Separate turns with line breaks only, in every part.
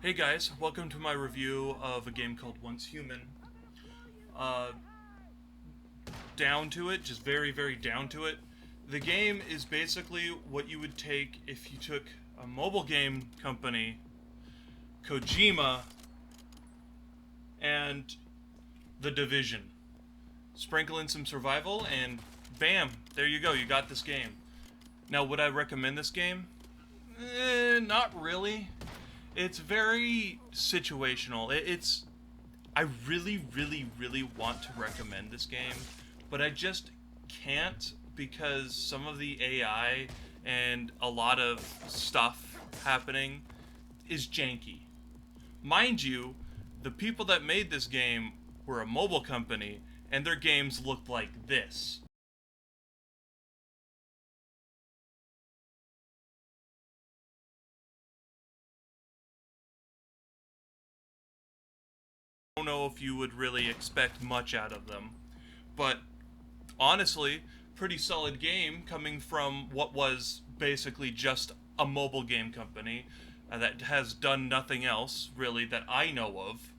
Hey guys, welcome to my review of a game called Once Human. Uh, Down to it, just very, very down to it. The game is basically what you would take if you took a mobile game company, Kojima, and The Division. Sprinkle in some survival, and bam, there you go, you got this game. Now, would I recommend this game? Not really. It's very situational. I really, really, really want to recommend this game, but I just can't because some of the AI and a lot of stuff happening is janky. Mind you, the people that made this game were a mobile company, and their games looked like this. I don't know if you would really expect much out of them, but honestly, pretty solid game coming from what was basically just a mobile game company that has done nothing else really that I know of.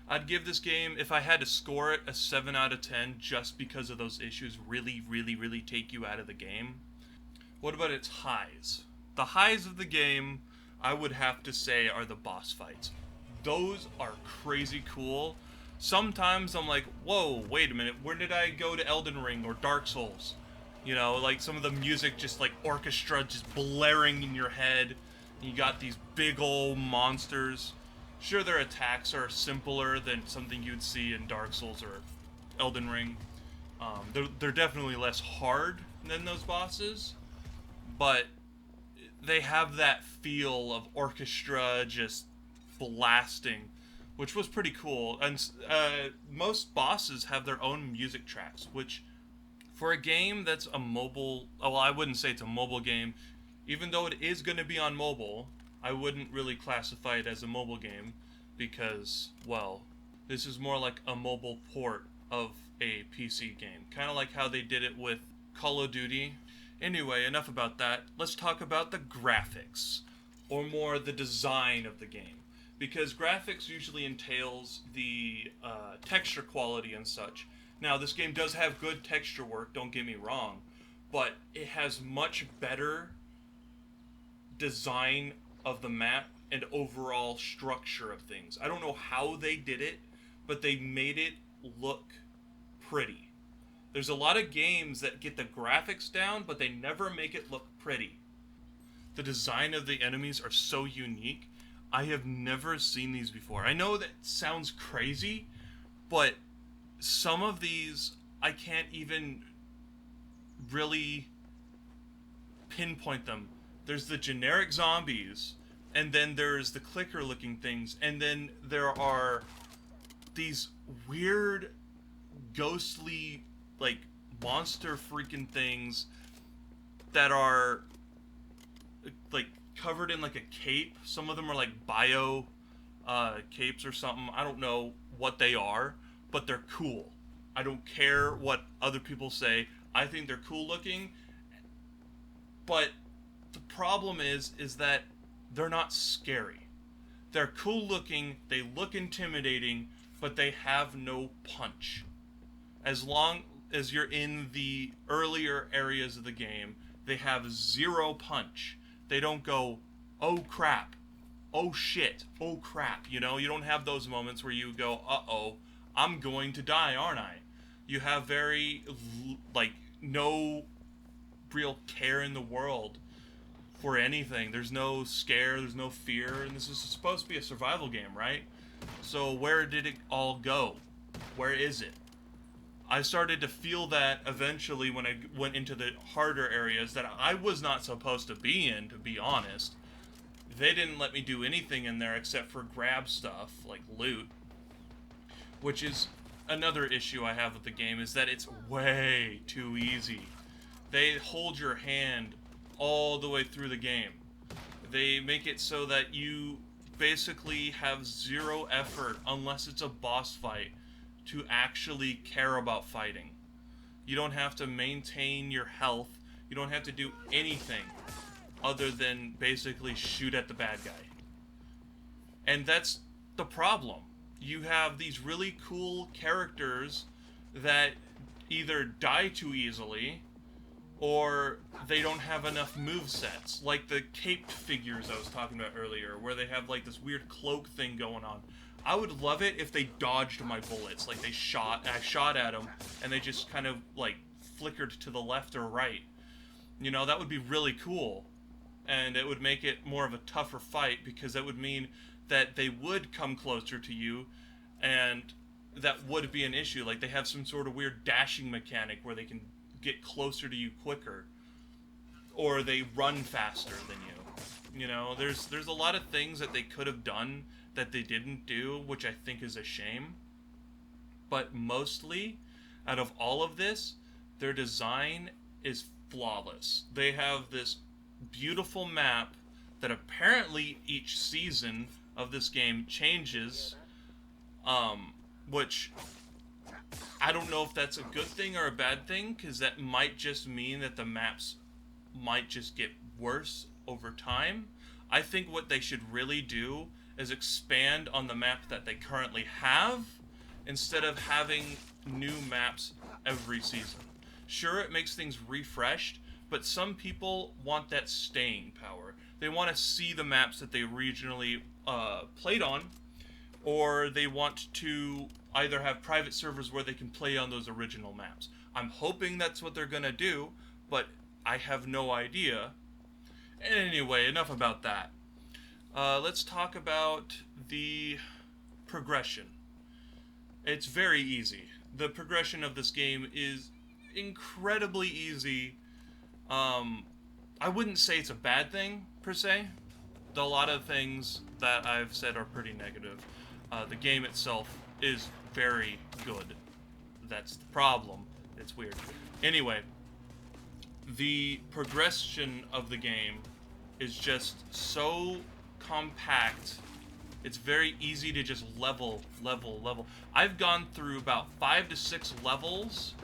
I'd give this game, if I had to score it, a 7 out of 10 just because of those issues really, really, really take you out of the game. What about its highs? The highs of the game, I would have to say, are the boss fights. Those are crazy cool. Sometimes I'm like, whoa, wait a minute, where did I go to Elden Ring or Dark Souls? You know, like some of the music just like orchestra just blaring in your head. You got these big old monsters. Sure, their attacks are simpler than something you'd see in Dark Souls or Elden Ring. They're definitely less hard than those bosses, but they have that feel of orchestra just blasting, which was pretty cool. And most bosses have their own music tracks, which for a game that's a mobile, well, I wouldn't say it's a mobile game, even though it is going to be on mobile. I wouldn't really classify it as a mobile game because, well, this is more like a mobile port of a PC game, kind of like how they did it with Call of Duty. Anyway, enough about that. Let's talk about the graphics, or more the design of the game. Because graphics usually entails the texture quality and such. Now, this game does have good texture work, don't get me wrong, but it has much better design of the map and overall structure of things. I don't know how they did it, but they made it look pretty. There's a lot of games that get the graphics down, but they never make it look pretty. The design of the enemies are so unique. I have never seen these before. I know that sounds crazy, but some of these I can't even really pinpoint them. There's the generic zombies, and then there's the clicker looking things, and then there are these weird ghostly like monster freaking things that are like covered in like a cape. Some of them are like bio capes or something. I don't know what they are, but they're cool. I don't care what other people say. I think they're cool looking, but the problem is that they're not scary. They're cool looking, they look intimidating, but they have no punch. As long as you're in the earlier areas of the game, they have zero punch. They don't go, oh crap, oh shit, oh crap. You know, you don't have those moments where you go, uh oh, I'm going to die, aren't I? You have very, like, no real care in the world for anything. There's no scare, there's no fear, and this is supposed to be a survival game, right? So where did it all go? Where is it? I started to feel that eventually when I went into the harder areas that I was not supposed to be in, to be honest. They didn't let me do anything in there except for grab stuff, like loot. Which is another issue I have with the game, is that it's way too easy. They hold your hand all the way through the game. They make it so that you basically have zero effort unless it's a boss fight to actually care about fighting. You don't have to maintain your health. You don't have to do anything other than basically shoot at the bad guy. And that's the problem. You have these really cool characters that either die too easily or they don't have enough move sets, like the caped figures I was talking about earlier, where they have like this weird cloak thing going on. I would love it if they dodged my bullets, like I shot at them, and they just kind of like flickered to the left or right. You know, that would be really cool, and it would make it more of a tougher fight because that would mean that they would come closer to you, and that would be an issue. Like they have some sort of weird dashing mechanic where they can get closer to you quicker, or they run faster than you. You know, there's a lot of things that they could have done that they didn't do, which I think is a shame. But mostly, out of all of this, their design is flawless. They have this beautiful map that apparently each season of this game changes, which I don't know if that's a good thing or a bad thing, because that might just mean that the maps might just get worse over time. I think what they should really do is expand on the map that they currently have instead of having new maps every season. Sure, it makes things refreshed, but some people want that staying power. They want to see the maps that they originally played on, or they want to either have private servers where they can play on those original maps. I'm hoping that's what they're going to do, but I have no idea. Anyway, enough about that. Let's talk about the progression. It's very easy. The progression of this game is incredibly easy. I wouldn't say it's a bad thing, per se. A lot of things that I've said are pretty negative. The game itself is very good. That's the problem. It's weird. Anyway, the progression of the game is just so compact. It's very easy to just level. I've gone through about 5 to 6 levels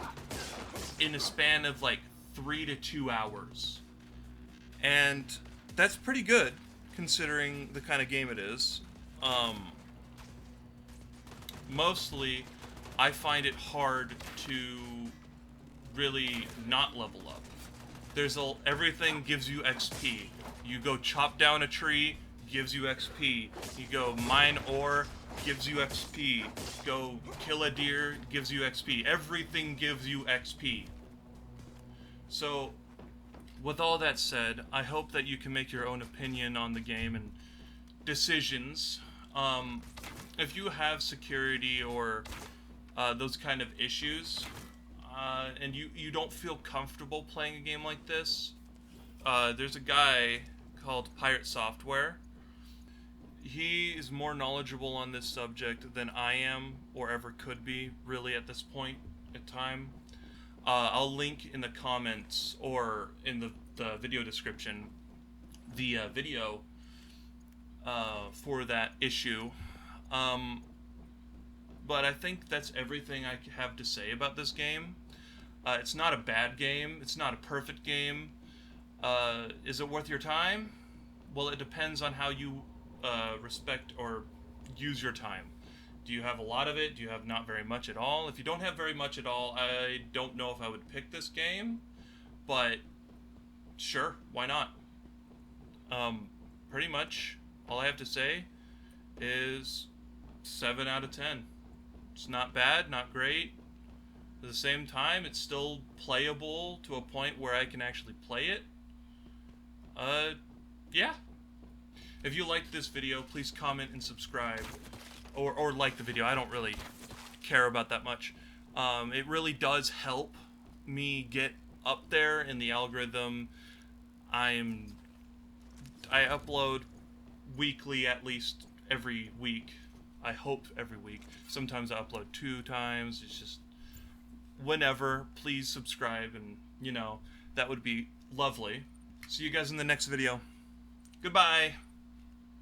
in a span of like 3 to 2 hours. And that's pretty good considering the kind of game it is. Mostly, I find it hard to really not level up. Everything gives you XP. You go chop down a tree, gives you XP. You go mine ore, gives you XP. Go kill a deer, gives you XP. Everything gives you XP. So, with all that said, I hope that you can make your own opinion on the game and decisions. If you have security or those kind of issues, and you don't feel comfortable playing a game like this, there's a guy called Pirate Software. He is more knowledgeable on this subject than I am, or ever could be, really, at this point in time. I'll link in the comments, or in the video description, the video for that issue. But I think that's everything I have to say about this game. It's not a bad game. It's not a perfect game. Is it worth your time? Well, it depends on how you respect or use your time. Do you have a lot of it? Do you have not very much at all? If you don't have very much at all, I don't know if I would pick this game, but sure, why not? Pretty much all I have to say is 7 out of 10. It's not bad, not great. At the same time, it's still playable to a point where I can actually play it. Yeah. If you liked this video, please comment and subscribe. Or like the video. I don't really care about that much. It really does help me get up there in the algorithm. I upload weekly, at least every week. I hope every week. Sometimes I upload 2 times. It's just whenever. Please subscribe, and that would be lovely. See you guys in the next video. Goodbye.